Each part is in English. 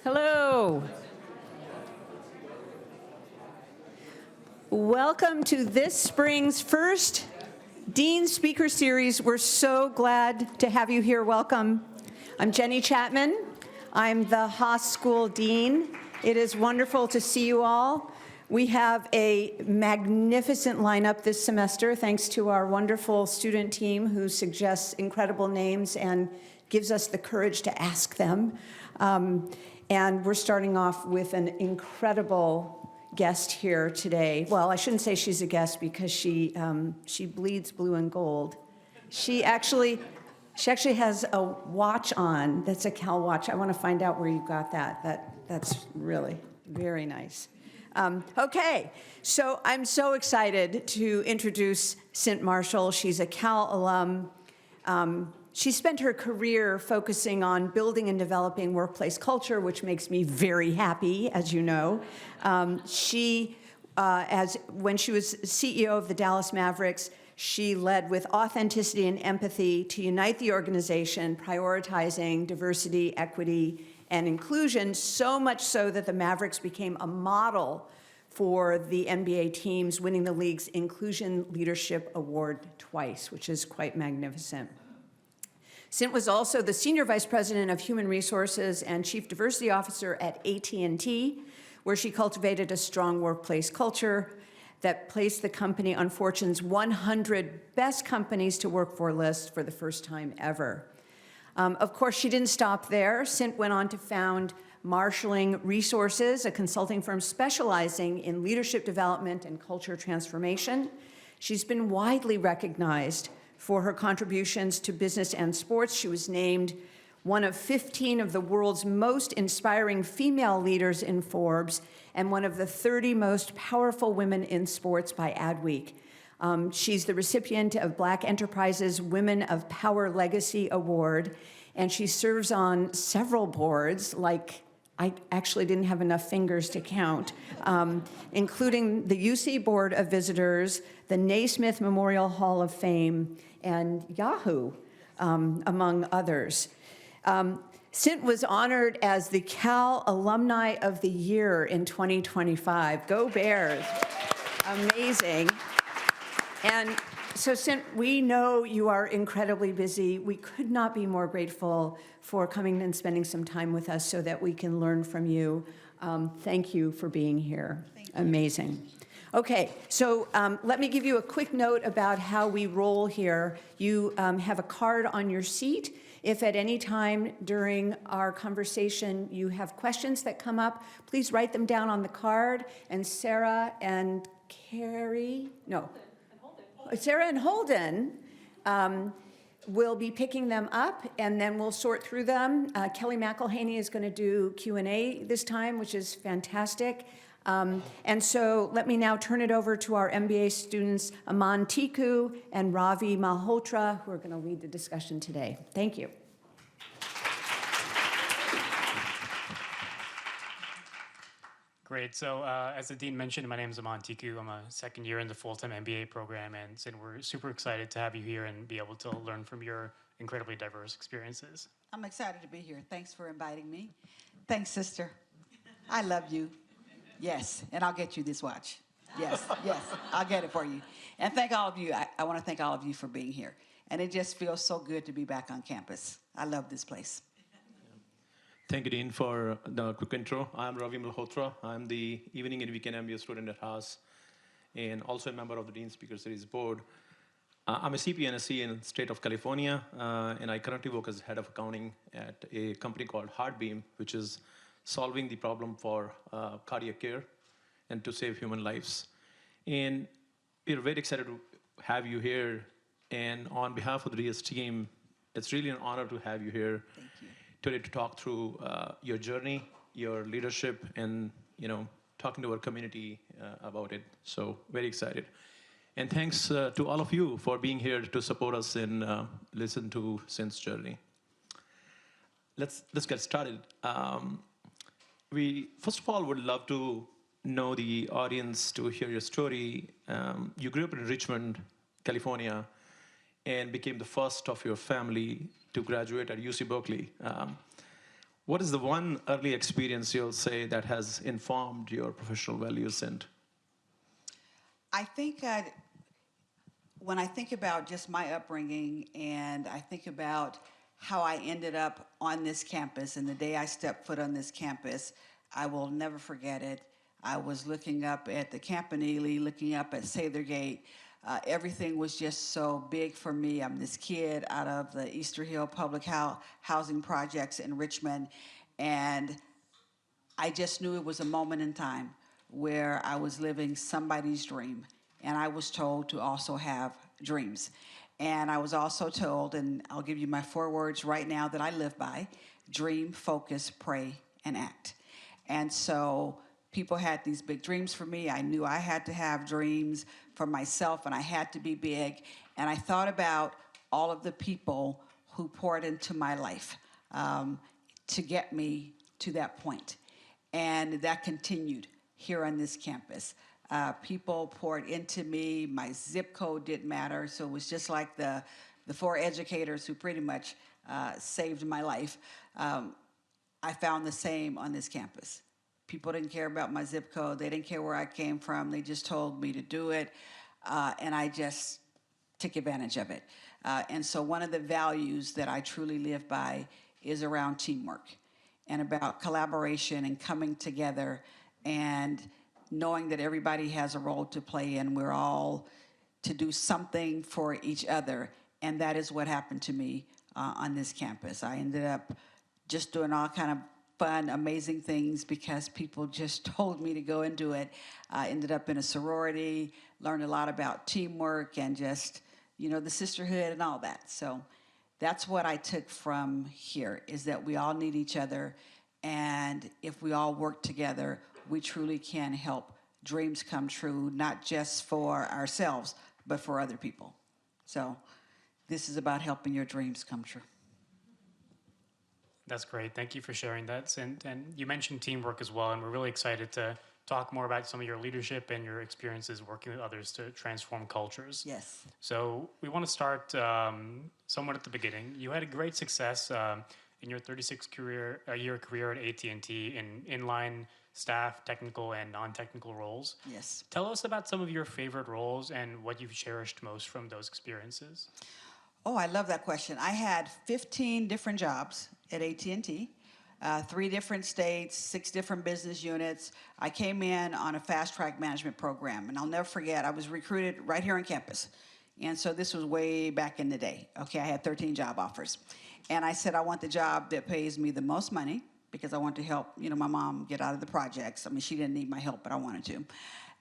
Hello. Welcome to this spring's first Dean Speaker Series. We're so glad to have you here. Welcome. I'm Jenny Chapman. I'm the Haas School Dean. It is wonderful to see you all. We have a magnificent lineup this semester, thanks to our wonderful student team who suggests incredible names and gives us the courage to ask them. And we're starting off with an incredible guest here today. Well, I shouldn't say she's a guest because she bleeds blue and gold. She actually has a watch on that's a Cal watch. I want to find out where you got that. That's really very nice. Okay, so I'm so excited to introduce Cynt Marshall. She's a Cal alum. She spent her career focusing on building and developing workplace culture, which makes me very happy, as you know. When she was CEO of the Dallas Mavericks, she led with authenticity and empathy to unite the organization, prioritizing diversity, equity, and inclusion, so much so that the Mavericks became a model for the NBA teams, winning the league's Inclusion Leadership Award twice, which is quite magnificent. Cynt was also the Senior Vice President of Human Resources and Chief Diversity Officer at AT&T, where she cultivated a strong workplace culture that placed the company on Fortune's 100 Best Companies to Work For list for the first time ever. Of course, she didn't stop there. Cynt went on to found Marshalling Resources, a consulting firm specializing in leadership development and culture transformation. She's been widely recognized for her contributions to business and sports. She was named one of 15 of the world's most inspiring female leaders in Forbes and one of the 30 most powerful women in sports by Adweek. She's the recipient of Black Enterprise's Women of Power Legacy Award, and she serves on several boards, like I actually didn't have enough fingers to count, including the UC Board of Visitors, the Naismith Memorial Hall of Fame, and Yahoo, among others. Cynt was honored as the Cal Alumni of the Year in 2025. Go Bears. Amazing. And so, Cynt, we know you are incredibly busy. We could not be more grateful for coming and spending some time with us so that we can learn from you. Thank you for being here. Thank you. Amazing. Okay, so let me give you a quick note about how we roll here. You have a card on your seat. If at any time during our conversation you have questions that come up, please write them down on the card, and Sarah and Holden will be picking them up, and then we'll sort through them. Kelly McElhaney is going to do Q&A this time, which is fantastic. And so let me now turn it over to our MBA students, Aman Tiku and Ravi Malhotra, who are going to lead the discussion today. Thank you. Great. So as the dean mentioned, my name is Aman Tiku. I'm a second year in the full-time MBA program, and we're super excited to have you here and be able to learn from your incredibly diverse experiences. I'm excited to be here. Thanks for inviting me. Thanks, sister. I love you. Yes, and I'll get you this watch. Yes, I'll get it for you. And thank all of you. I want to thank all of you for being here. And it just feels so good to be back on campus. I love this place. Thank you, Dean, for the quick intro. I'm Ravi Malhotra. I'm the evening and weekend MBA student at Haas and also a member of the Dean Speaker Series board. I'm a CP NSC in the state of California, and I currently work as head of accounting at a company called Heartbeam, which is solving the problem for cardiac care and to save human lives. And we're very excited to have you here. And on behalf of the DS team, it's really an honor to have you here. Thank you. Today to talk through your journey, your leadership, and talking to our community about it. So very excited. And thanks to all of you for being here to support us and listen to Cynt's journey. Let's get started. We first of all would love to know the audience to hear your story. You grew up in Richmond, California, and became the first of your family to graduate at UC Berkeley. What is the one early experience you'll say that has informed your professional values, Cynt? I think when I think about just my upbringing and I think about how I ended up on this campus and the day I stepped foot on this campus, I will never forget it. I was looking up at the Campanile, looking up at Sathergate. Everything was just so big for me. I'm this kid out of the Easter Hill Public Housing Projects in Richmond, and I just knew it was a moment in time where I was living somebody's dream, and I was told to also have dreams. And I was also told, and I'll give you my 4 words right now that I live by: dream, focus, pray, and act. And so people had these big dreams for me. I knew I had to have dreams for myself, and I had to be big. And I thought about all of the people who poured into my life to get me to that point. And that continued here on this campus. People poured into me. My zip code didn't matter, so it was just like the 4 educators who pretty much saved my life. I found the same on this campus. People didn't care about my zip code. They didn't care where I came from. They just told me to do it, and I just took advantage of it. And so one of the values that I truly live by is around teamwork and about collaboration and coming together and knowing that everybody has a role to play and we're all to do something for each other. And that is what happened to me on this campus. I ended up just doing all kind of fun, amazing things because people just told me to go and do it. I ended up in a sorority, learned a lot about teamwork and just, the sisterhood and all that. So that's what I took from here, is that we all need each other. And if we all work together, we truly can help dreams come true, not just for ourselves, but for other people. So this is about helping your dreams come true. That's great. Thank you for sharing that, Cynt. And you mentioned teamwork as well, and we're really excited to talk more about some of your leadership and your experiences working with others to transform cultures. Yes. So we want to start somewhat at the beginning. You had a great success in your 36-year career at AT&T in inline staff, technical and non-technical roles. Yes. Tell us about some of your favorite roles and what you've cherished most from those experiences. Oh, I love that question. I had 15 different jobs at AT&T, 3 different states, 6 different business units. I came in on a fast-track management program, and I'll never forget, I was recruited right here on campus. And so this was way back in the day. Okay, I had 13 job offers. And I said, I want the job that pays me the most money because I want to help, my mom get out of the projects. I mean, she didn't need my help, but I wanted to.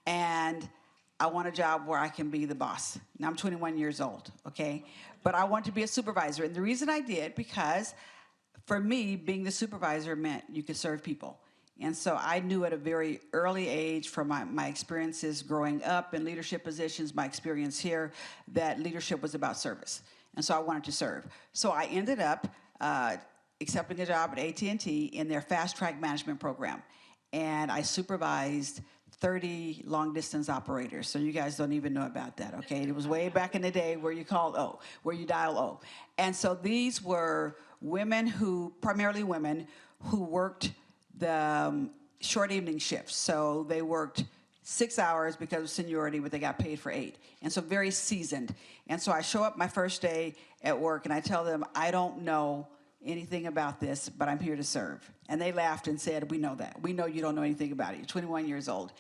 And I want a job where I can be the boss. Now, I'm 21 years old, okay? But I want to be a supervisor. And the reason I did, because for me, being the supervisor meant you could serve people. And so I knew at a very early age from my experiences growing up in leadership positions, my experience here, that leadership was about service. And so I wanted to serve. So I ended up accepting a job at AT&T in their fast-track management program. And I supervised 30 long-distance operators. So you guys don't even know about that, okay? It was way back in the day where you called O, where you dial O. And so these were primarily women who worked the short evening shifts. So they worked 6 hours because of seniority, but they got paid for 8. And so very seasoned. And so I show up my first day at work and I tell them, I don't know anything about this, but I'm here to serve. And they laughed and said, we know that. We know you don't know anything about it. You're 21 years old.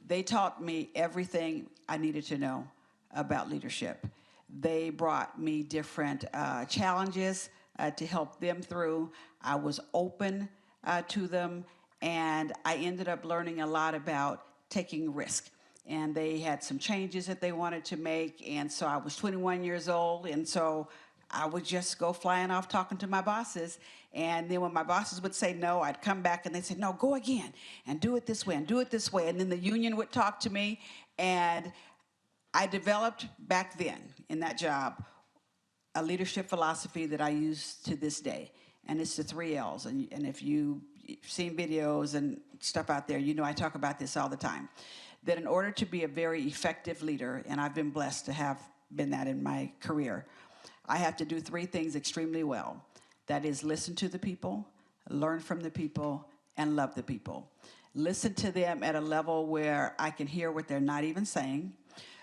They taught me everything I needed to know about leadership. They brought me different challenges to help them through. I was open to them, and I ended up learning a lot about taking risk. And they had some changes that they wanted to make, and so I was 21 years old, and so I would just go flying off talking to my bosses. And then when my bosses would say no, I'd come back and they'd say, no, go again and do it this way and do it this way. And then the union would talk to me. And I developed back then in that job a leadership philosophy that I use to this day. And it's the 3 L's. And if you've seen videos and stuff out there, I talk about this all the time. That in order to be a very effective leader, and I've been blessed to have been that in my career, I have to do 3 things extremely well. That is, listen to the people, learn from the people, and love the people. Listen to them at a level where I can hear what they're not even saying.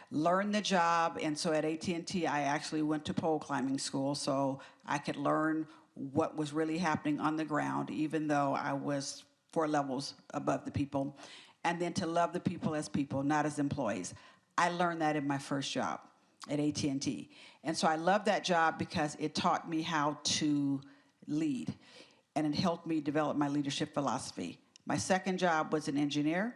Learn the job, and so at AT&T, I actually went to pole climbing school so I could learn what was really happening on the ground, even though I was 4 levels above the people. And then to love the people, not as employees. I learned that in my first job at AT&T. And so I love that job because it taught me how to lead, and it helped me develop my leadership philosophy. My second job was an engineer,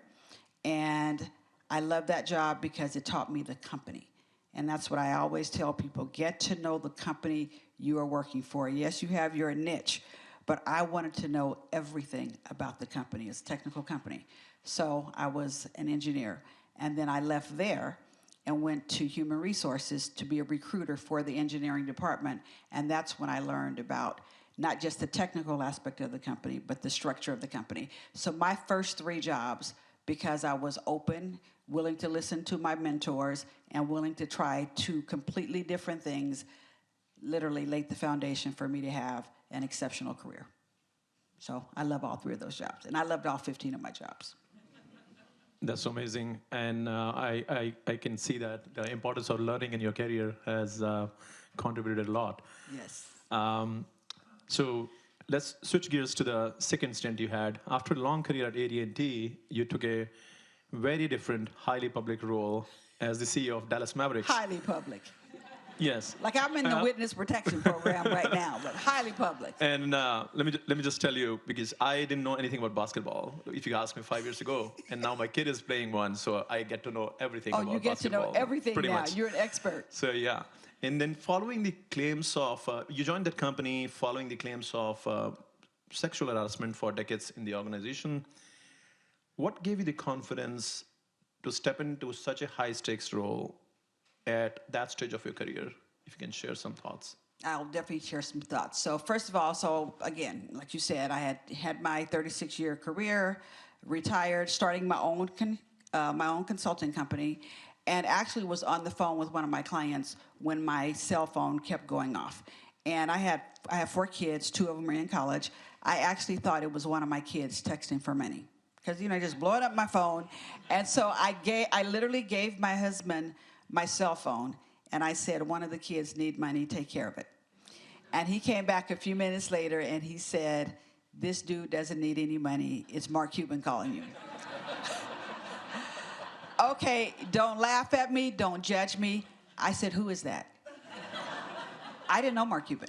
and I love that job because it taught me the company. And that's what I always tell people, get to know the company you are working for. Yes, you have your niche, but I wanted to know everything about the company. It's a technical company. So I was an engineer. And then I left there and went to human resources to be a recruiter for the engineering department. And that's when I learned about not just the technical aspect of the company, but the structure of the company. So my first 3 jobs, because I was open, willing to listen to my mentors, and willing to try 2 completely different things, literally laid the foundation for me to have an exceptional career. So I love all 3 of those jobs, and I loved all 15 of my jobs. That's amazing, and I can see that the importance of learning in your career has contributed a lot. Yes. So let's switch gears to the second stint you had. After a long career at AT&T, you took a very different, highly public role as the CEO of Dallas Mavericks. Highly public. Yes. Like I'm in the witness protection program right now, but highly public. And let me just tell you, because I didn't know anything about basketball, if you asked me 5 years ago, and now my kid is playing one, so I get to know everything about basketball. Oh, you get to know everything pretty now. much. You're an expert. So yeah. And then following the claims of, you joined that company following the claims of sexual harassment for decades in the organization. What gave you the confidence to step into such a high-stakes role at that stage of your career? If you can share some thoughts. I'll definitely share some thoughts. So first of all, so again, like you said, I had my 36-year career, retired, starting my own consulting company, and actually was on the phone with one of my clients when my cell phone kept going off. And I have 4 kids, 2 of them are in college. I actually thought it was one of my kids texting for money, because just blowing up my phone. And so I literally gave my husband my cell phone, and I said, one of the kids need money, take care of it. And he came back a few minutes later, and he said, this dude doesn't need any money. It's Mark Cuban calling you. Okay, don't laugh at me. Don't judge me. I said, who is that? I didn't know Mark Cuban.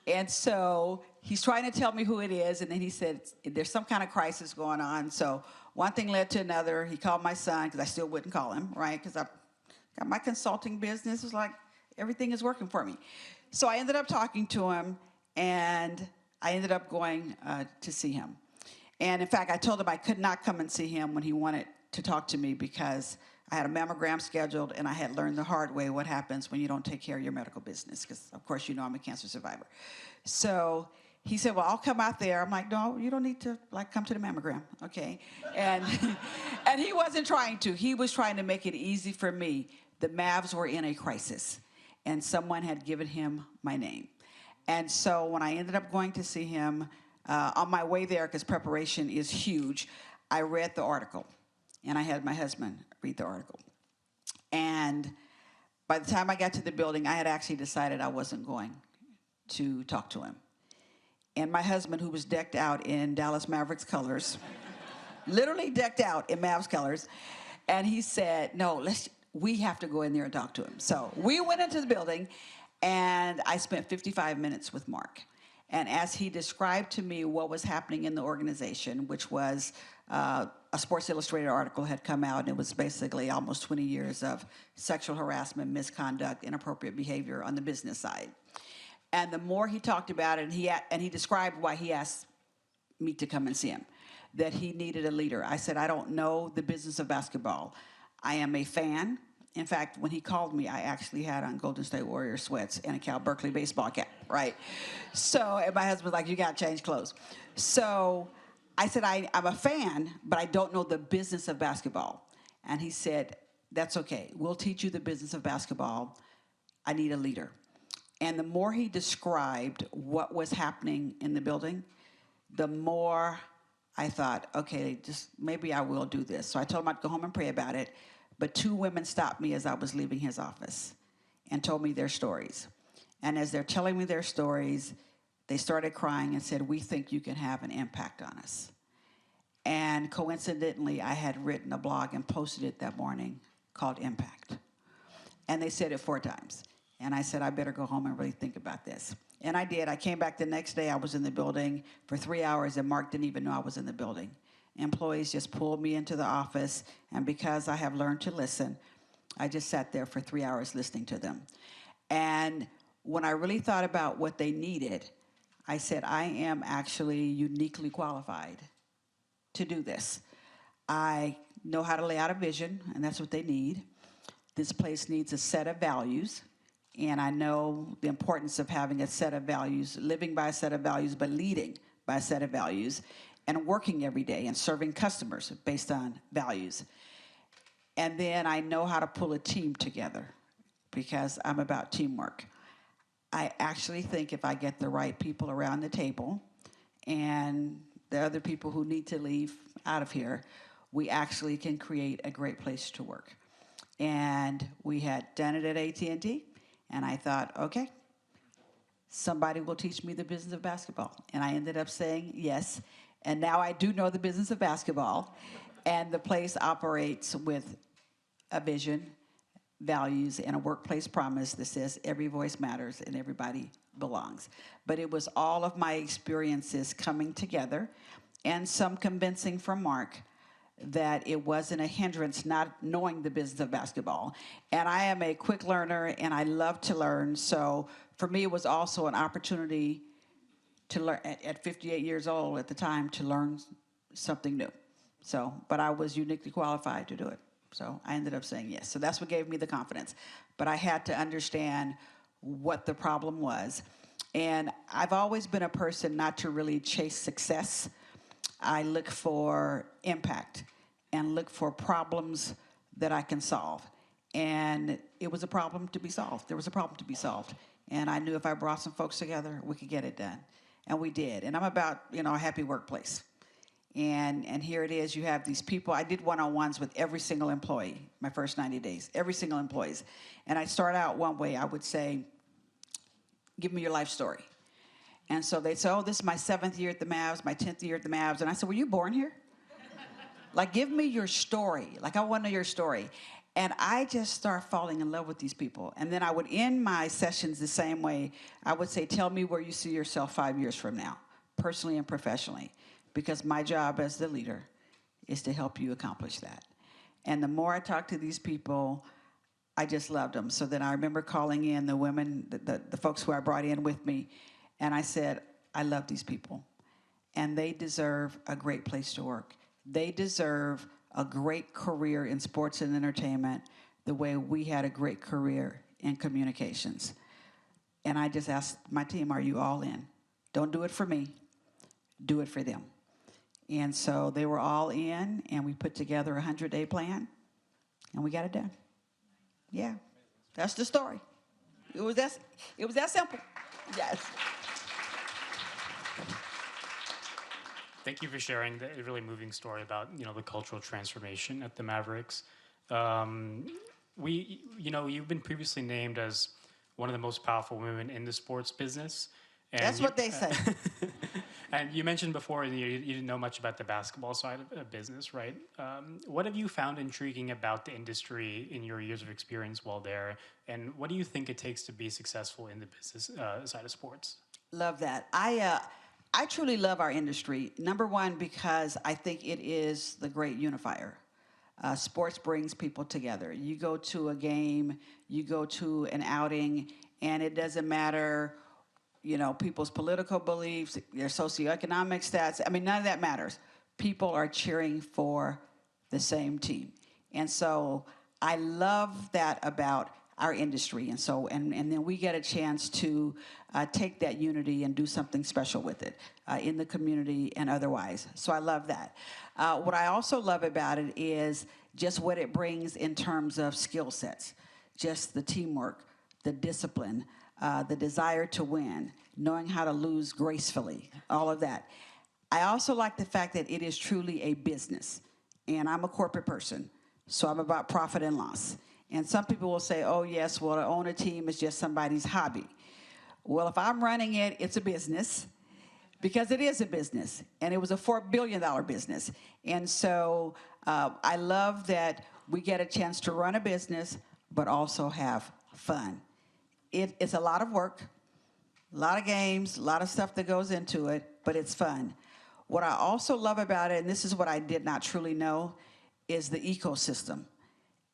And so he's trying to tell me who it is, and then he said, there's some kind of crisis going on. So one thing led to another. He called my son, because I still wouldn't call him, right? Because I got my consulting business. It was like everything is working for me. So I ended up talking to him, and I ended up going to see him. And in fact, I told him I could not come and see him when he wanted to talk to me, because I had a mammogram scheduled, and I had learned the hard way what happens when you don't take care of your medical business, because, of course, I'm a cancer survivor. So he said, well, I'll come out there. I'm like, no, you don't need to, come to the mammogram, okay? And, and he wasn't trying to. He was trying to make it easy for me. The Mavs were in a crisis, and someone had given him my name. And so when I ended up going to see him, on my way there, because preparation is huge, I read the article, and I had my husband read the article. And by the time I got to the building, I had actually decided I wasn't going to talk to him. And my husband, who was decked out in Dallas Mavericks colors, literally decked out in Mavs colors, and he said, no, we have to go in there and talk to him. So we went into the building, and I spent 55 minutes with Mark. And as he described to me what was happening in the organization, which was a Sports Illustrated article had come out, and it was basically almost 20 years of sexual harassment, misconduct, inappropriate behavior on the business side. And the more he talked about it, and he described why he asked me to come and see him, that he needed a leader. I said, I don't know the business of basketball. I am a fan. In fact, when he called me, I actually had on Golden State Warriors sweats and a Cal Berkeley baseball cap, right? So, and my husband was like, you got to change clothes. So I said, I'm a fan, but I don't know the business of basketball. And he said, that's okay. We'll teach you the business of basketball. I need a leader. And the more he described what was happening in the building, the more I thought, okay, just maybe I will do this. So I told him I'd go home and pray about it. But 2 women stopped me as I was leaving his office and told me their stories. And as they're telling me their stories, they started crying and said, we think you can have an impact on us. And coincidentally, I had written a blog and posted it that morning called Impact. And they said it 4 times. And I said, I better go home and really think about this. And I did. I came back the next day. I was in the building for 3 hours, and Mark didn't even know I was in the building. Employees just pulled me into the office, and because I have learned to listen, I just sat there for 3 hours listening to them. And when I really thought about what they needed, I said, I am actually uniquely qualified to do this. I know how to lay out a vision, and that's what they need. This place needs a set of values, and I know the importance of having a set of values, living by a set of values, but leading by a set of values, and working every day and serving customers based on values. And then I know how to pull a team together because I'm about teamwork. I actually think if I get the right people around the table and the other people who need to leave out of here, we actually can create a great place to work. And we had done it at AT&T, and I thought, okay, somebody will teach me the business of basketball. And I ended up saying yes. And now I do know the business of basketball. And the place operates with a vision, values, and a workplace promise that says every voice matters and everybody belongs. But it was all of my experiences coming together and some convincing from Mark that it wasn't a hindrance not knowing the business of basketball. And I am a quick learner, and I love to learn. So for me, it was also an opportunity to learn at 58 years old at the time to learn something new. So, but I was uniquely qualified to do it. So I ended up saying yes. So that's what gave me the confidence. But I had to understand what the problem was. And I've always been a person not to really chase success. I look for impact and look for problems that I can solve. And it was a problem to be solved. There was a problem to be solved. And I knew if I brought some folks together, we could get it done. And we did. And I'm about, a happy workplace. And here it is. You have these people. I did one-on-ones with every single employee my first 90 days, every single employee. And I start out one way. I would say, give me your life story. And so they'd say, oh, this is my 7th year at the Mavs, my 10th year at the Mavs. And I said, were you born here? Like, give me your story. Like, I want to know your story. And I just start falling in love with these people. And then I would end my sessions the same way. I would say, tell me where you see yourself 5 years from now, personally and professionally. Because my job as the leader is to help you accomplish that. And the more I talked to these people, I just loved them. So then I remember calling in the women, the folks who I brought in with me, and I said, I love these people. And they deserve a great place to work. They deserve a great career in sports and entertainment the way we had a great career in communications. And I just asked my team, are you all in? Don't do it for me. Do it for them. And so they were all in, and we put together a 100-day plan, and we got it done. Yeah, that's the story. It was that simple. Yes. Thank you for sharing the really moving story about the cultural transformation at the Mavericks. You've been previously named as one of the most powerful women in the sports business. And that's what they say. And you mentioned before you didn't know much about the basketball side of business, right? What have you found intriguing about the industry in your years of experience while there? And what do you think it takes to be successful in the business side of sports? Love that. I truly love our industry. Number one, because I think it is the great unifier. Sports brings people together. You go to a game, you go to an outing, and it doesn't matter people's political beliefs, their socioeconomic stats. I mean, none of that matters. People are cheering for the same team. And so I love that about our industry. And so, and then we get a chance to take that unity and do something special with it in the community and otherwise. So I love that. What I also love about it is just what it brings in terms of skill sets, just the teamwork, the discipline, the desire to win, knowing how to lose gracefully, all of that. I also like the fact that it is truly a business. And I'm a corporate person, so I'm about profit and loss. And some people will say, oh, yes, well, to own a team is just somebody's hobby. Well, if I'm running it, it's a business, because it is a business, and it was a $4 billion business. And so I love that we get a chance to run a business, but also have fun. It's a lot of work, a lot of games, a lot of stuff that goes into it, but it's fun. What I also love about it, and this is what I did not truly know, is the ecosystem.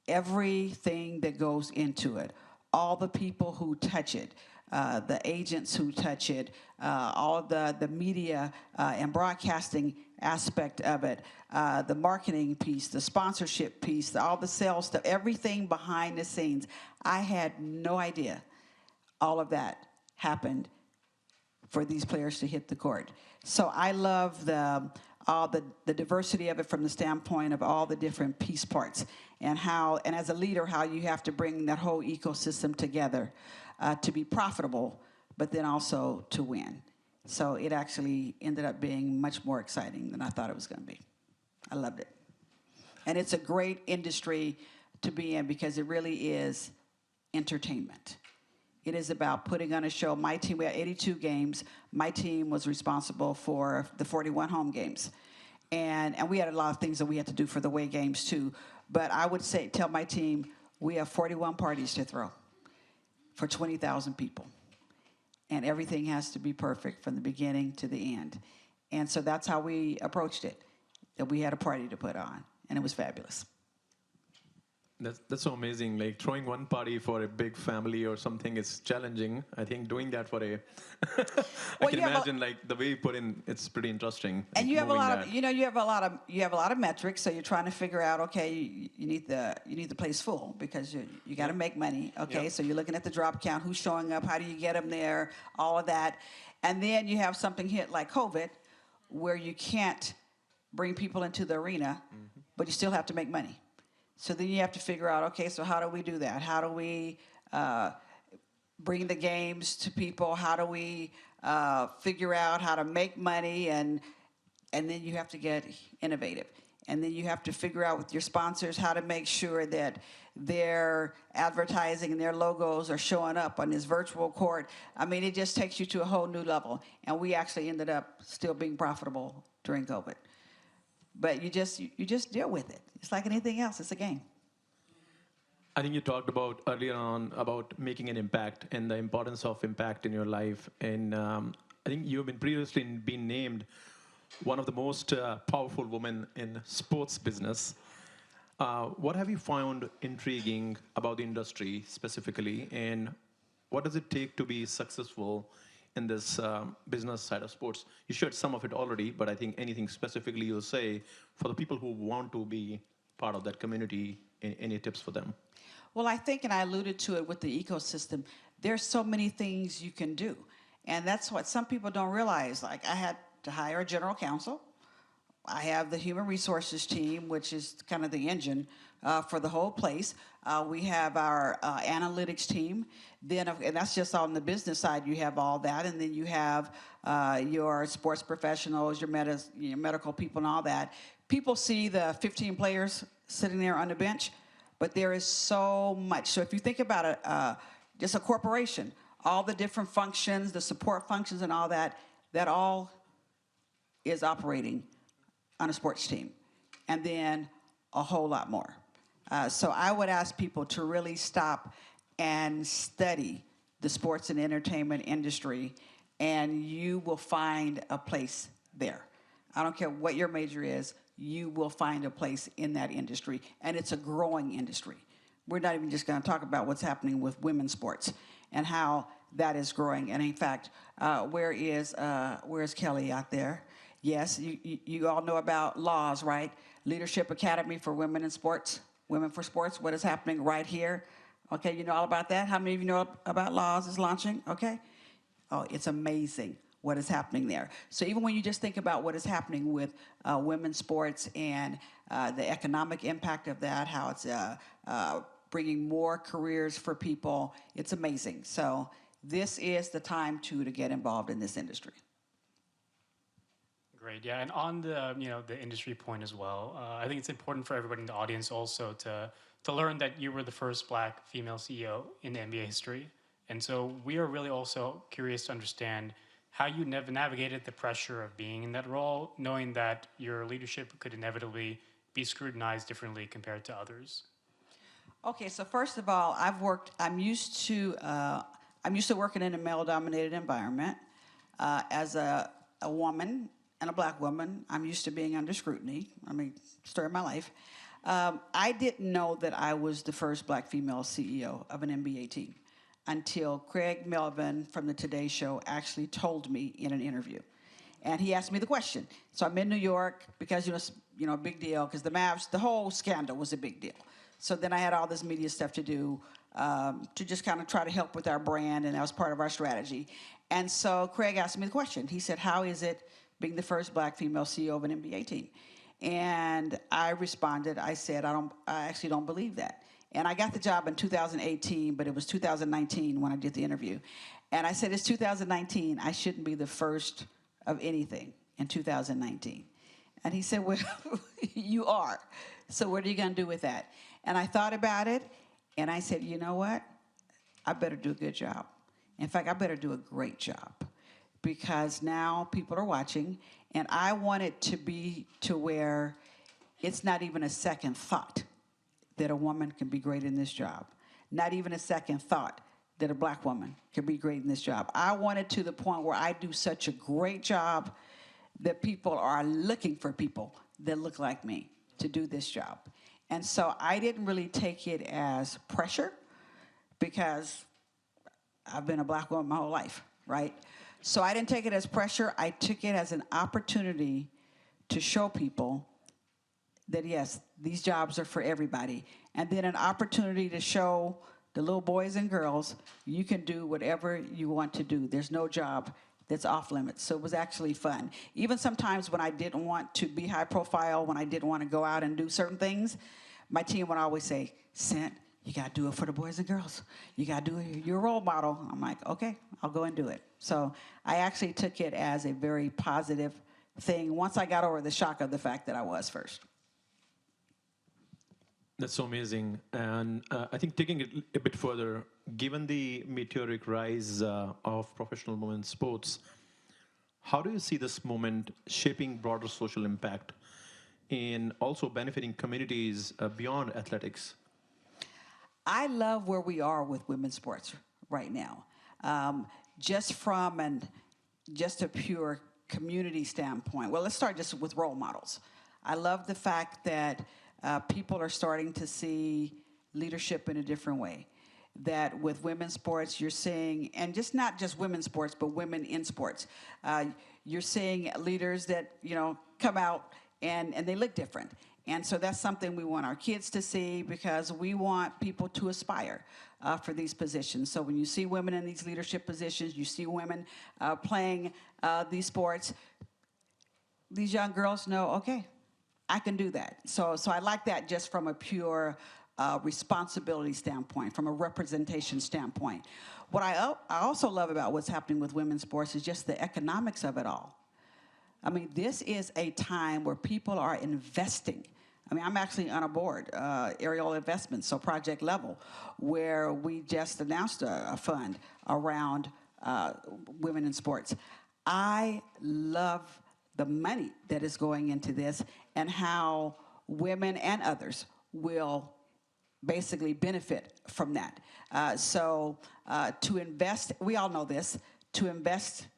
Everything that goes into it, all the people who touch it, the agents who touch it, all the media and broadcasting aspect of it, the marketing piece, the sponsorship piece, all the sales stuff, everything behind the scenes. I had no idea all of that happened for these players to hit the court. So I love all the diversity of it from the standpoint of all the different piece parts, and as a leader, how you have to bring that whole ecosystem together to be profitable, but then also to win. So it actually ended up being much more exciting than I thought it was going to be. I loved it. And it's a great industry to be in, because it really is entertainment. It is about putting on a show. My team, we had 82 games. My team was responsible for the 41 home games. And we had a lot of things that we had to do for the away games too. But I would tell my team, we have 41 parties to throw for 20,000 people. And everything has to be perfect from the beginning to the end. And so that's how we approached it, that we had a party to put on, and it was fabulous. That's so amazing. Like throwing one party for a big family or something is challenging. I think doing that for a, I can imagine like the way you put in, it's pretty interesting. And like you have a lot that. of, you have a lot of metrics. So you're trying to figure out, okay, you need the place full, because you got to make money. Okay, Yep. so you're looking at the drop count, who's showing up, how do you get them there, all of that, and then you have something hit like COVID, where you can't bring people into the arena, but you still have to make money. So then you have to figure out, okay, so how do we do that? How do we bring the games to people? How do we figure out how to make money? And then you have to get innovative. And then you have to figure out with your sponsors how to make sure that their advertising and their logos are showing up on this virtual court. I mean, it just takes you to a whole new level. And we actually ended up still being profitable during COVID. But you just deal with it. It's like anything else. It's a game. I think you talked about earlier on about making an impact and the importance of impact in your life. And I think you've been previously been named one of the most powerful women in sports business. What have you found intriguing about the industry specifically, and what does it take to be successful in this business side of sports? You shared some of it already, but I think anything specifically you'll say for the people who want to be part of that community, any tips for them? Well, I think, and I alluded to it with the ecosystem, there's so many things you can do. And that's what some people don't realize. Like, I had to hire a general counsel. I have the human resources team, which is kind of the engine for the whole place. We have our analytics team. Then, and that's just on the business side. You have all that, and then you have your sports professionals, your medical people, and all that. People see the 15 players sitting there on the bench, but there is so much. So if you think about it, just a corporation, all the different functions, the support functions, and all that, that all is operating on a sports team, and then a whole lot more. So I would ask people to really stop and study the sports and entertainment industry, and you will find a place there. I don't care what your major is, you will find a place in that industry, and it's a growing industry. We're not even just going to talk about what's happening with women's sports and how that is growing. And in fact, where is Kelly out there? Yes, you all know about laws, right? Leadership Academy for Women in Sports, Women for Sports, what is happening right here. Okay, you know all about that? How many of you know about laws is launching? Okay. Oh, it's amazing what is happening there. So even when you just think about what is happening with women's sports and the economic impact of that, how it's bringing more careers for people, it's amazing. So this is the time to get involved in this industry. Great, yeah, and on the the industry point as well, I think it's important for everybody in the audience also to learn that you were the first Black female CEO in NBA history, and so we are really also curious to understand how you navigated the pressure of being in that role, knowing that your leadership could inevitably be scrutinized differently compared to others. Okay, so first of all, I'm used to working in a male-dominated environment. As a woman and a Black woman, I'm used to being under scrutiny. I mean, story of my life. I didn't know that I was the first Black female CEO of an NBA team until Craig Melvin from the Today Show actually told me in an interview. And he asked me the question. So I'm in New York because, a big deal, because the Mavs, the whole scandal was a big deal. So then I had all this media stuff to do to just kind of try to help with our brand, and that was part of our strategy. And so Craig asked me the question. He said, how is it being the first Black female CEO of an NBA team? And I responded, I said, I actually don't believe that. And I got the job in 2018, but it was 2019 when I did the interview. And I said, it's 2019. I shouldn't be the first of anything in 2019. And he said, well, you are. So what are you going to do with that? And I thought about it, and I said, you know what? I better do a good job. In fact, I better do a great job, because now people are watching, and I want it to be to where it's not even a second thought that a woman can be great in this job. Not even a second thought that a Black woman can be great in this job. I want it to the point where I do such a great job that people are looking for people that look like me to do this job. And so I didn't really take it as pressure, because I've been a Black woman my whole life, right? So I didn't take it as pressure. I took it as an opportunity to show people that, yes, these jobs are for everybody. And then an opportunity to show the little boys and girls, you can do whatever you want to do. There's no job that's off limits. So it was actually fun. Even sometimes when I didn't want to be high profile, when I didn't want to go out and do certain things, my team would always say, Cynt, you got to do it for the boys and girls. You got to do it. You're a role model. I'm like, okay, I'll go and do it. So I actually took it as a very positive thing once I got over the shock of the fact that I was first. That's so amazing. And I think taking it a bit further, given the meteoric rise of professional women's sports, how do you see this movement shaping broader social impact and also benefiting communities beyond athletics? I love where we are with women's sports right now. Just from just a pure community standpoint. Well, let's start just with role models. I love the fact that people are starting to see leadership in a different way. That with women's sports, you're seeing, and just not just women's sports, but women in sports. You're seeing leaders that, come out and they look different. And so that's something we want our kids to see, because we want people to aspire for these positions. So when you see women in these leadership positions, you see women playing these sports, these young girls know, okay, I can do that. So I like that just from a pure responsibility standpoint, from a representation standpoint. What I also love about what's happening with women's sports is just the economics of it all. I mean, this is a time where people are investing. I mean, I'm actually on a board, Aerial Investments, so project level, where we just announced a fund around women in sports. I love the money that is going into this and how women and others will basically benefit from that. So to invest, we all know this, to invest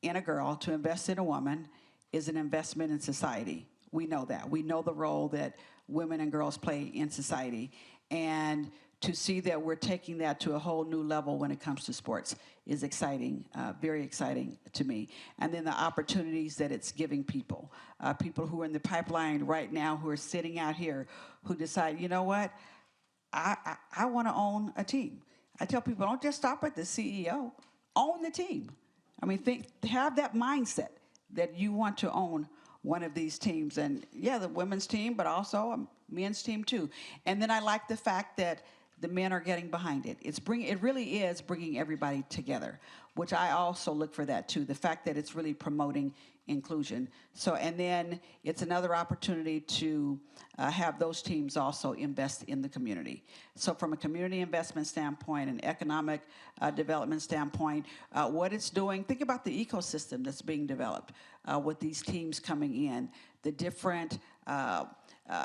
in a girl, to invest in a woman is an investment in society. We know that. We know the role that women and girls play in society. And to see that we're taking that to a whole new level when it comes to sports is exciting, very exciting to me. And then the opportunities that it's giving people, people who are in the pipeline right now, who are sitting out here, who decide, you know what, I want to own a team. I tell people, don't just stop at the CEO, own the team. I mean, have that mindset that you want to own one of these teams. And yeah, the women's team, but also a men's team too. And then I like the fact that the men are getting behind it. It really is bringing everybody together. which I also look for that too, the fact that it's really promoting inclusion. So, and then it's another opportunity to have those teams also invest in the community. So from a community investment standpoint, an economic development standpoint, what it's doing, think about the ecosystem that's being developed with these teams coming in, the different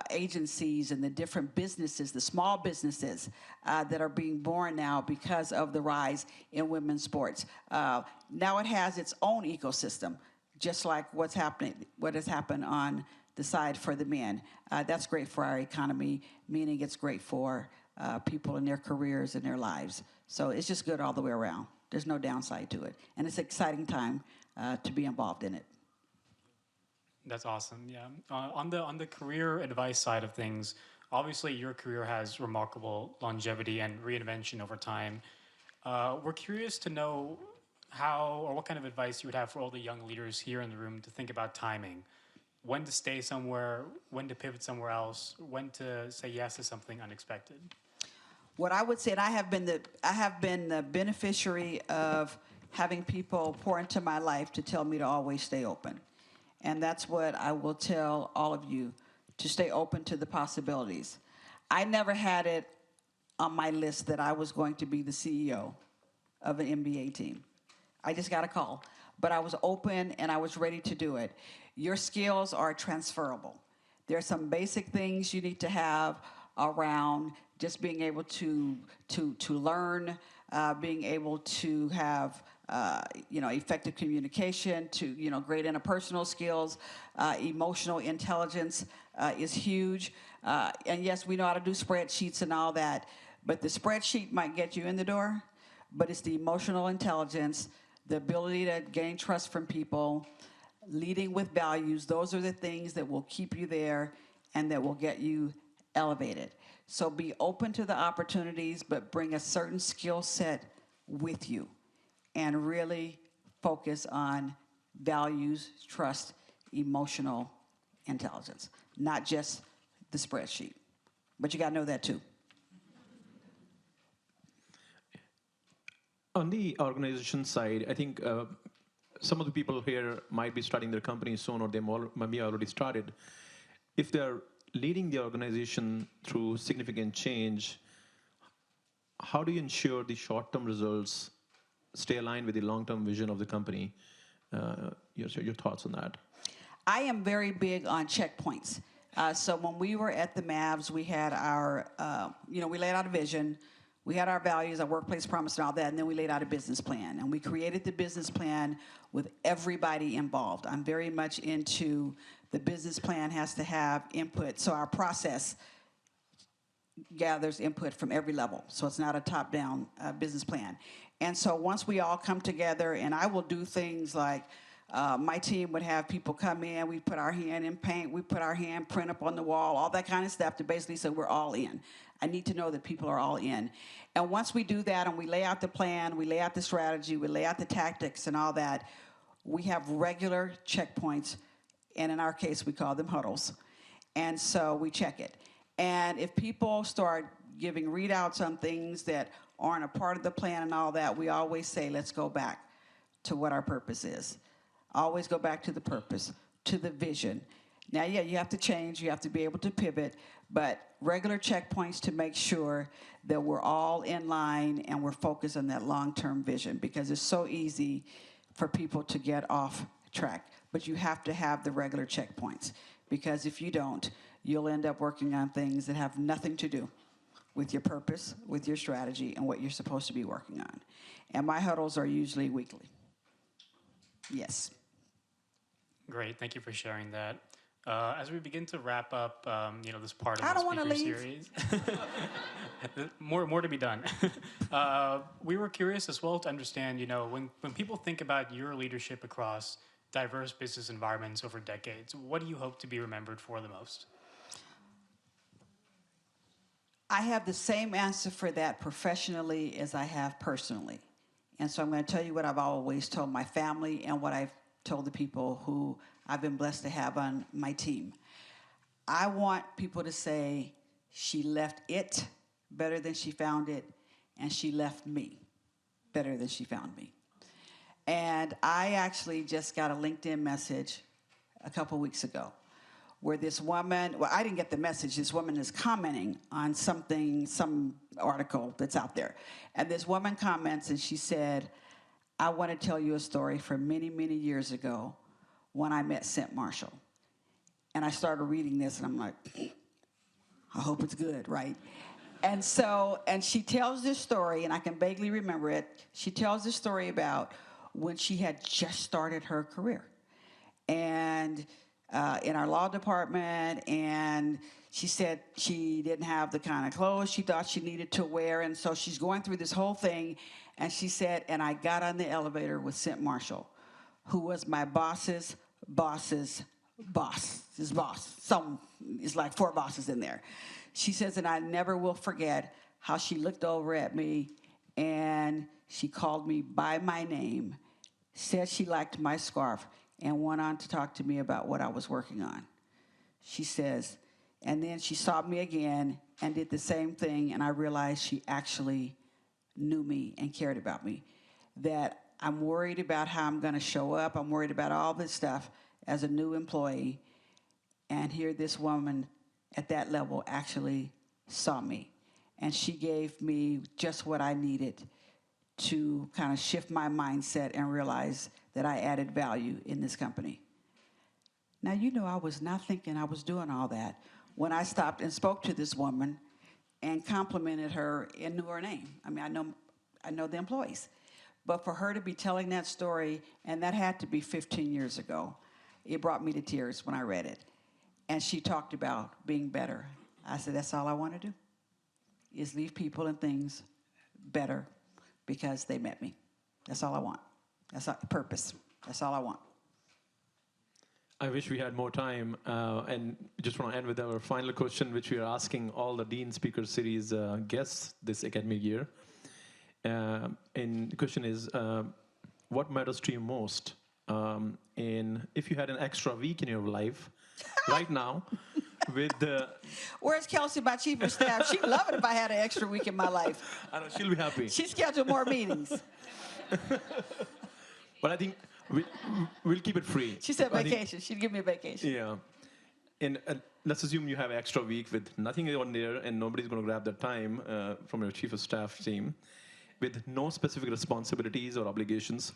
agencies and the different businesses, the small businesses that are being born now because of the rise in women's sports. Now it has its own ecosystem, just like what has happened on the side for the men. That's great for our economy, meaning it's great for people in their careers and their lives. So it's just good all the way around. There's no downside to it. And it's an exciting time to be involved in it. That's awesome. Yeah. On the career advice side of things, obviously your career has remarkable longevity and reinvention over time. We're curious to know how or what kind of advice you would have for all the young leaders here in the room to think about timing, when to stay somewhere, when to pivot somewhere else, when to say yes to something unexpected. What I would say, and I have been the beneficiary of having people pour into my life to tell me to always stay open. And that's what I will tell all of you, to stay open to the possibilities. I never had it on my list that I was going to be the CEO of an NBA team. I just got a call. But I was open and I was ready to do it. Your skills are transferable. There are some basic things you need to have around just being able to learn, being able to have effective communication, to great interpersonal skills, emotional intelligence is huge. And yes, we know how to do spreadsheets and all that, but the spreadsheet might get you in the door, but it's the emotional intelligence, the ability to gain trust from people, leading with values. Those are the things that will keep you there and that will get you elevated. So be open to the opportunities, but bring a certain skill set with you and really focus on values, trust, emotional intelligence, not just the spreadsheet. But you got to know that too. On the organization side, I think some of the people here might be starting their company soon, or they might be already started. If they're leading the organization through significant change, how do you ensure the short-term results stay aligned with the long-term vision of the company? Your thoughts on that? I am very big on checkpoints. So when we were at the Mavs, we had our, we laid out a vision. We had our values, our workplace promise and all that, and then we laid out a business plan. And we created the business plan with everybody involved. I'm very much into the business plan has to have input. So our process gathers input from every level. So it's not a top-down business plan. And so once we all come together, and I will do things like my team would have people come in, we put our hand in paint, we put our hand print up on the wall, all that kind of stuff to basically say we're all in. I need to know that people are all in. And once we do that and we lay out the plan, we lay out the strategy, we lay out the tactics and all that, we have regular checkpoints, and in our case, we call them huddles. And so we check it. And if people start giving readouts on things that aren't a part of the plan and all that, we always say, let's go back to what our purpose is. Always go back to the purpose, to the vision. Now, yeah, you have to change, you have to be able to pivot, but regular checkpoints to make sure that we're all in line and we're focused on that long-term vision, because it's so easy for people to get off track. But you have to have the regular checkpoints, because if you don't, you'll end up working on things that have nothing to do with your purpose, with your strategy, and what you're supposed to be working on. And my huddles are usually weekly. Yes. Great, thank you for sharing that. As we begin to wrap up, this part of I the don't wanna speaker leave. series, more to be done. We were curious as well to understand, when people think about your leadership across diverse business environments over decades, what do you hope to be remembered for the most? I have the same answer for that professionally as I have personally. And so I'm going to tell you what I've always told my family and what I've told the people who I've been blessed to have on my team. I want people to say, she left it better than she found it, and she left me better than she found me. And I actually just got a LinkedIn message a couple weeks ago where this woman, well, I didn't get the message. This woman is commenting on something, some article that's out there. And this woman comments and she said, I want to tell you a story from many, many years ago when I met Cynt Marshall. And I started reading this and I'm like, I hope it's good, right? And she tells this story, and I can vaguely remember it. She tells this story about when she had just started her career. And in our law department, and she said she didn't have the kind of clothes she thought she needed to wear, and so she's going through this whole thing, and she said, and I got on the elevator with Cynt Marshall, who was my boss's boss's boss, his boss. It's like 4 bosses in there. She says, and I never will forget how she looked over at me, and she called me by my name, said she liked my scarf, and went on to talk to me about what I was working on. She says, and then she saw me again and did the same thing, and I realized she actually knew me and cared about me. That I'm worried about how I'm going to show up. I'm worried about all this stuff as a new employee. And here this woman at that level actually saw me. And she gave me just what I needed to kind of shift my mindset and realize that I added value in this company. Now, you know, I was not thinking I was doing all that when I stopped and spoke to this woman and complimented her and knew her name. I mean, I know the employees. But for her to be telling that story, and that had to be 15 years ago, it brought me to tears when I read it. And she talked about being better. I said, that's all I want to do, is leave people and things better because they met me. That's all I want. That's all, purpose. That's all I want. I wish we had more time, and just want to end with our final question, which we are asking all the Dean Speaker Series guests this academic year. And the question is, what matters to you most? And if you had an extra week in your life, right now, with the... Where's Kelsey, my chief of staff? She'd love it if I had an extra week in my life. I know, she'll be happy. She scheduled more meetings. But I think we'll keep it free. She said vacation. She'd give me a vacation. Yeah. And let's assume you have an extra week with nothing on there and nobody's going to grab that time from your chief of staff team, with no specific responsibilities or obligations.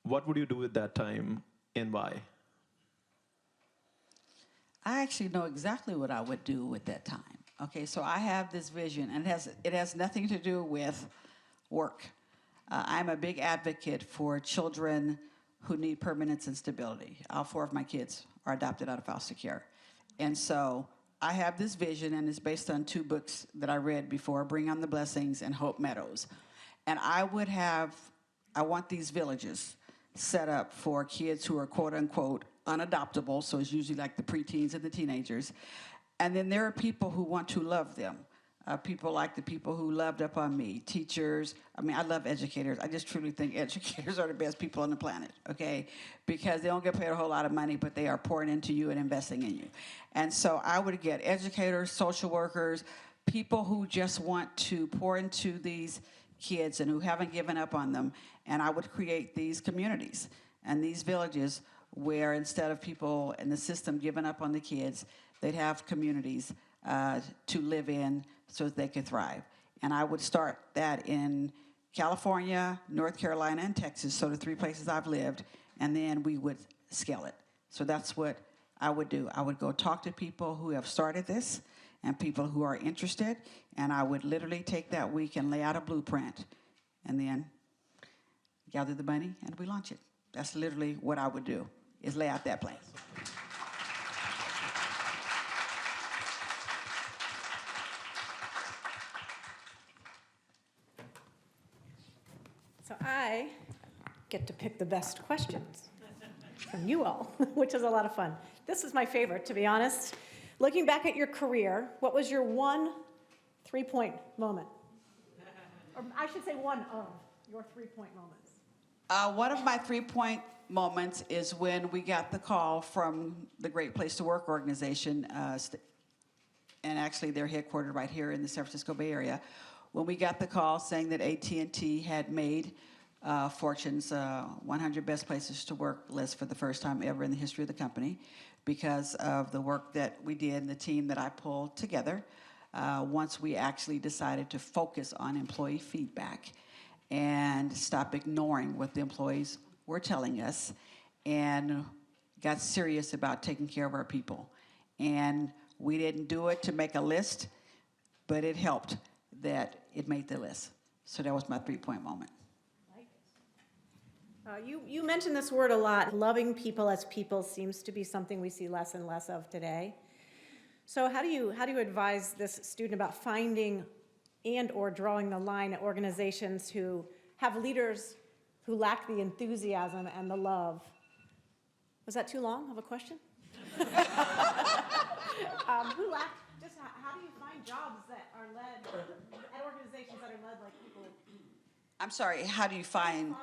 What would you do with that time and why? I actually know exactly what I would do with that time. Okay, so I have this vision, and it has nothing to do with work. I'm a big advocate for children who need permanence and stability. All 4 of my kids are adopted out of foster care. And so I have this vision, and it's based on 2 books that I read before, Bring on the Blessings and Hope Meadows. And I want these villages set up for kids who are quote unquote unadoptable, so it's usually like the preteens and the teenagers. And then there are people who want to love them. People like the people who loved up on me, teachers. I mean, I love educators. I just truly think educators are the best people on the planet, okay? Because they don't get paid a whole lot of money, but they are pouring into you and investing in you. And so I would get educators, social workers, people who just want to pour into these kids and who haven't given up on them. And I would create these communities and these villages where instead of people in the system giving up on the kids, they'd have communities to live in so that they could thrive. And I would start that in California, North Carolina, and Texas, so the 3 places I've lived, and then we would scale it. So that's what I would do. I would go talk to people who have started this and people who are interested, and I would literally take that week and lay out a blueprint and then gather the money and we launch it. That's literally what I would do, is lay out that plan. So I get to pick the best questions from you all, which is a lot of fun. This is my favorite, to be honest. Looking back at your career, what was your one 3-point moment? Or I should say one of your 3-point moments. One of my 3-point moments is when we got the call from the Great Place to Work organization, and actually they're headquartered right here in the San Francisco Bay Area, when we got the call saying that AT&T had made Fortune's 100 Best Places to Work list for the first time ever in the history of the company because of the work that we did and the team that I pulled together once we actually decided to focus on employee feedback and stop ignoring what the employees were telling us and got serious about taking care of our people. And we didn't do it to make a list, but it helped that it made the list. So that was my 3-point moment. You mentioned this word a lot. Loving people as people seems to be something we see less and less of today. So how do you advise this student about finding and or drawing the line at organizations who have leaders who lack the enthusiasm and the love? Was that too long of a question? Who lack, just how do you find jobs that are led at organizations that are led like people? I'm sorry, how do you find?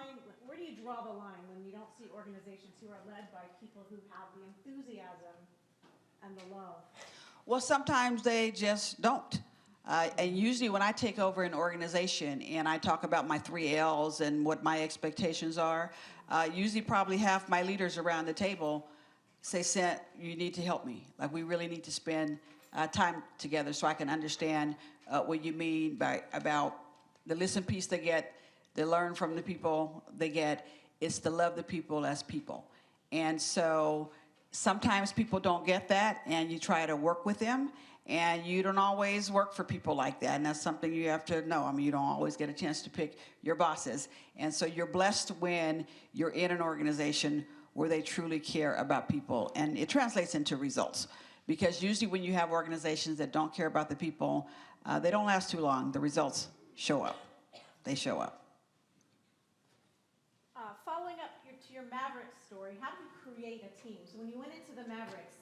Where do you draw the line when you don't see organizations who are led by people who have the enthusiasm and the love? Well, sometimes they just don't. And usually when I take over an organization and I talk about my 3 L's and what my expectations are, usually probably half my leaders around the table say, Cynt, you need to help me. Like, we really need to spend time together so I can understand what you mean about the listen piece they get, they learn from the people they get. It's to love the people as people. And so sometimes people don't get that, and you try to work with them, and you don't always work for people like that, and that's something you have to know. I mean, you don't always get a chance to pick your bosses. And so you're blessed when you're in an organization where they truly care about people, and it translates into results. Because usually when you have organizations that don't care about the people, they don't last too long. The results show up. They show up. Following up to your Mavericks story, how did you create a team? So when you went into the Mavericks,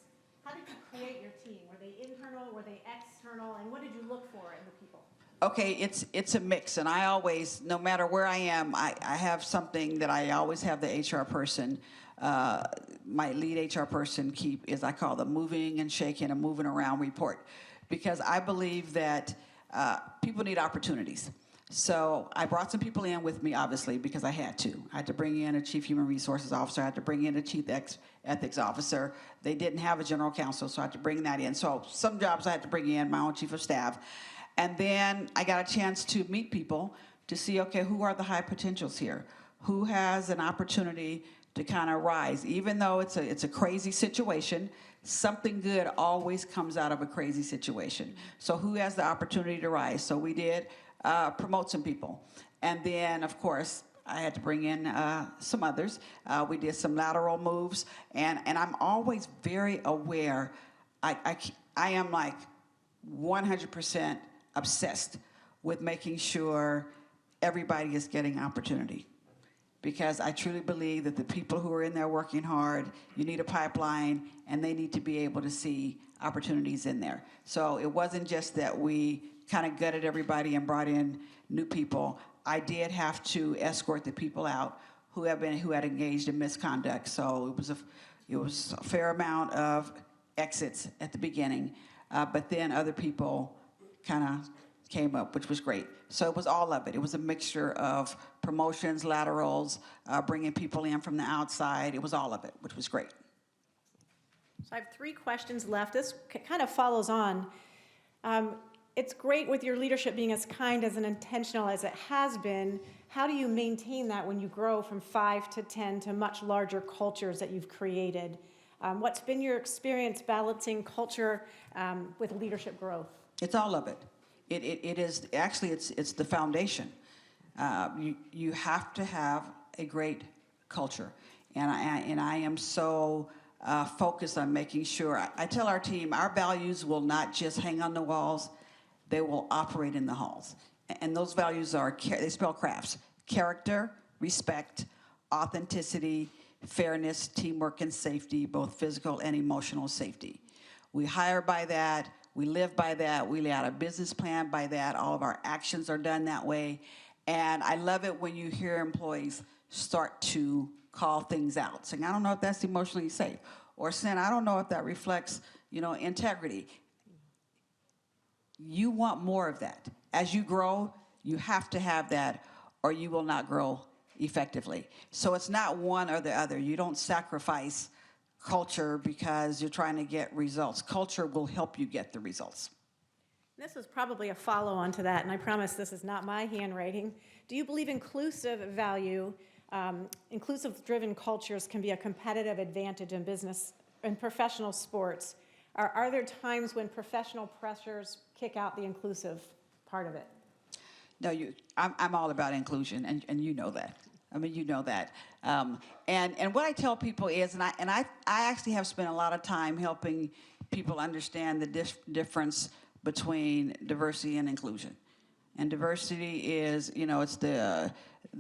how did you create your team? Were they internal? Were they external? And what did you look for in the people? Okay, it's a mix, and I always, no matter where I am, I have something that I always have the HR person, my lead HR person keep, is I call the moving and shaking and moving around report, because I believe that people need opportunities. So I brought some people in with me, obviously, because I had to. I had to bring in a chief human resources officer. I had to bring in a chief ethics officer. They didn't have a general counsel, so I had to bring that in. So some jobs I had to bring in, my own chief of staff. And then I got a chance to meet people to see, okay, who are the high potentials here? Who has an opportunity to kind of rise? Even though it's a crazy situation, something good always comes out of a crazy situation. So who has the opportunity to rise? So we did promote some people. And then, of course, I had to bring in some others. We did some lateral moves. And I'm always very aware. I am like 100% obsessed with making sure everybody is getting opportunity. Because I truly believe that the people who are in there working hard, you need a pipeline, and they need to be able to see opportunities in there. So it wasn't just that we kind of gutted everybody and brought in new people. I did have to escort the people out who had engaged in misconduct. So it was a fair amount of exits at the beginning, but then other people kind of came up, which was great. So it was all of it. It was a mixture of promotions, laterals, bringing people in from the outside. It was all of it, which was great. So I have 3 questions left. This kind of follows on. It's great with your leadership being as kind as and intentional as it has been. How do you maintain that when you grow from 5 to 10 to much larger cultures that you've created? What's been your experience balancing culture with leadership growth? It's all of it. It is actually it's the foundation. You have to have a great culture, and I am so focused on making sure. I tell our team our values will not just hang on the walls; they will operate in the halls. And those values are, they spell crafts: character, respect, authenticity, fairness, teamwork, and safety, both physical and emotional safety. We hire by that. We live by that. We lay out a business plan by that. All of our actions are done that way. And I love it when you hear employees start to call things out, saying, I don't know if that's emotionally safe. Or saying, I don't know if that reflects, integrity. You want more of that. As you grow, you have to have that, or you will not grow effectively. So it's not one or the other. You don't sacrifice culture because you're trying to get results. Culture will help you get the results. This is probably a follow-on to that, and I promise this is not my handwriting. Do you believe inclusive-driven cultures can be a competitive advantage in business and professional sports? Or are there times when professional pressures kick out the inclusive part of it? No, I'm all about inclusion, and you know that. I mean, you know that. And what I tell people is, and I actually have spent a lot of time helping people understand the difference between diversity and inclusion. And diversity is, it's the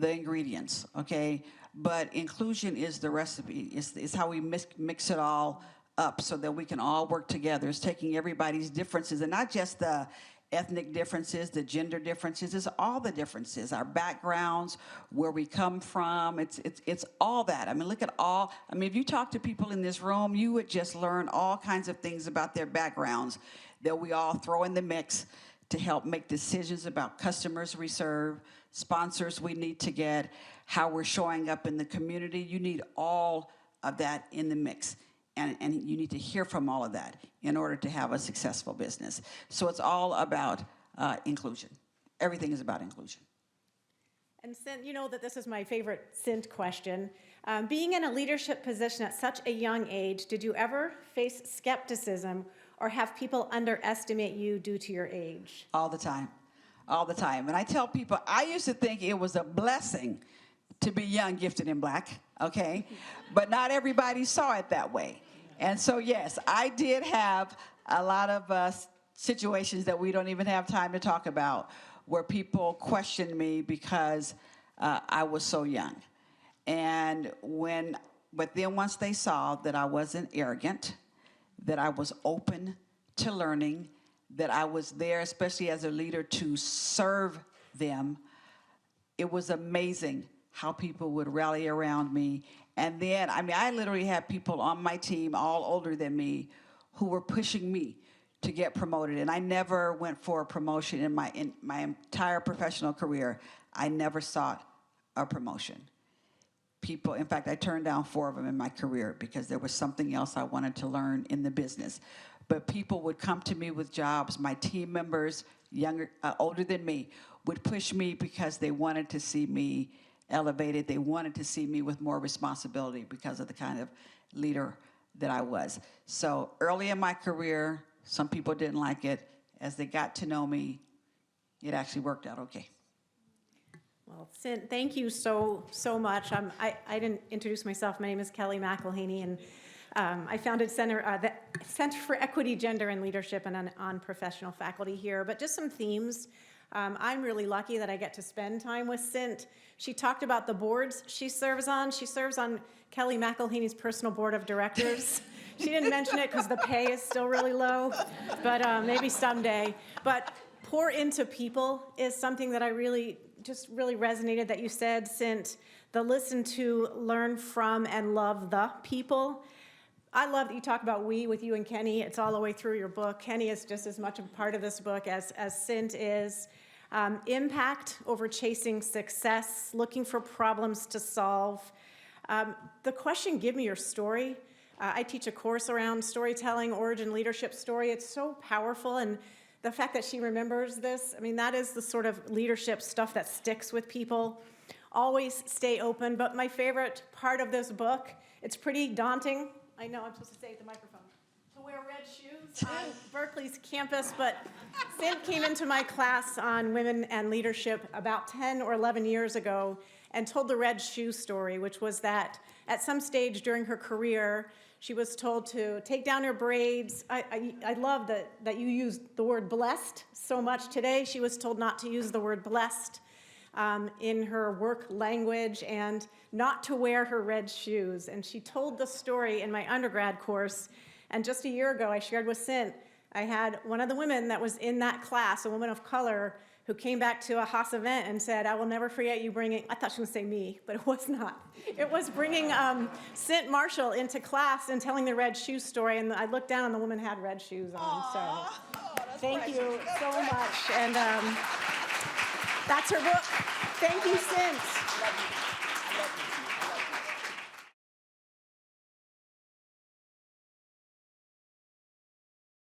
ingredients, okay? But inclusion is the recipe. It's how we mix it all up so that we can all work together. It's taking everybody's differences, and not just the ethnic differences, the gender differences, it's all the differences, our backgrounds, where we come from, it's all that. I mean, if you talk to people in this room, you would just learn all kinds of things about their backgrounds that we all throw in the mix to help make decisions about customers we serve, sponsors we need to get, how we're showing up in the community. You need all of that in the mix. And you need to hear from all of that in order to have a successful business. So it's all about inclusion. Everything is about inclusion. And Cynt, you know that this is my favorite Cynt question. Being in a leadership position at such a young age, did you ever face skepticism or have people underestimate you due to your age? All the time. All the time. And I tell people, I used to think it was a blessing to be young, gifted, and black, okay? But not everybody saw it that way. And so, yes, I did have a lot of situations that we don't even have time to talk about where people questioned me because I was so young. But then once they saw that I wasn't arrogant, that I was open to learning, that I was there, especially as a leader, to serve them, it was amazing how people would rally around me. And then, I literally had people on my team, all older than me, who were pushing me to get promoted. And I never went for a promotion in my entire professional career. I never sought a promotion. In fact, I turned down 4 of them in my career because there was something else I wanted to learn in the business. But people would come to me with jobs. My team members, older than me, would push me because they wanted to see me elevated. They wanted to see me with more responsibility because of the kind of leader that I was. So early in my career, some people didn't like it. As they got to know me, it actually worked out okay. Well, Cynt, thank you so much. I didn't introduce myself. My name is Kelly McElhaney, and I founded the Center for Equity, Gender, and Leadership and on professional faculty here. But just some themes. I'm really lucky that I get to spend time with Cynt. She talked about the boards she serves on. She serves on Kelly McElhaney's personal board of directors. She didn't mention it because the pay is still really low, but maybe someday. But pour into people is something that I really resonated that you said, Cynt. The listen to, learn from, and love the people. I love that you talk about we with you and Kenny. It's all the way through your book. Kenny is just as much a part of this book as Cynt is. Impact over chasing success, looking for problems to solve. The question, give me your story. I teach a course around storytelling, origin, leadership story. It's so powerful, and the fact that she remembers this, that is the sort of leadership stuff that sticks with people. Always stay open, but my favorite part of this book, it's pretty daunting. I know I'm supposed to say at the microphone. To wear red shoes on Berkeley's campus, but Cynt came into my class on women and leadership about 10 or 11 years ago and told the red shoe story, which was that at some stage during her career, she was told to take down her braids. I love that you used the word blessed so much today. She was told not to use the word blessed in her work language and not to wear her red shoes. And she told the story in my undergrad course. And just a year ago, I shared with Cynt, I had one of the women that was in that class, a woman of color, who came back to a Haas event and said, I will never forget you bringing, I thought she was going to say me, but it was not. It was bringing Cynt Marshall into class and telling the red shoe story, and I looked down and the woman had red shoes on. Aww. So thank you so much. And that's her book. Thank you, Cynt.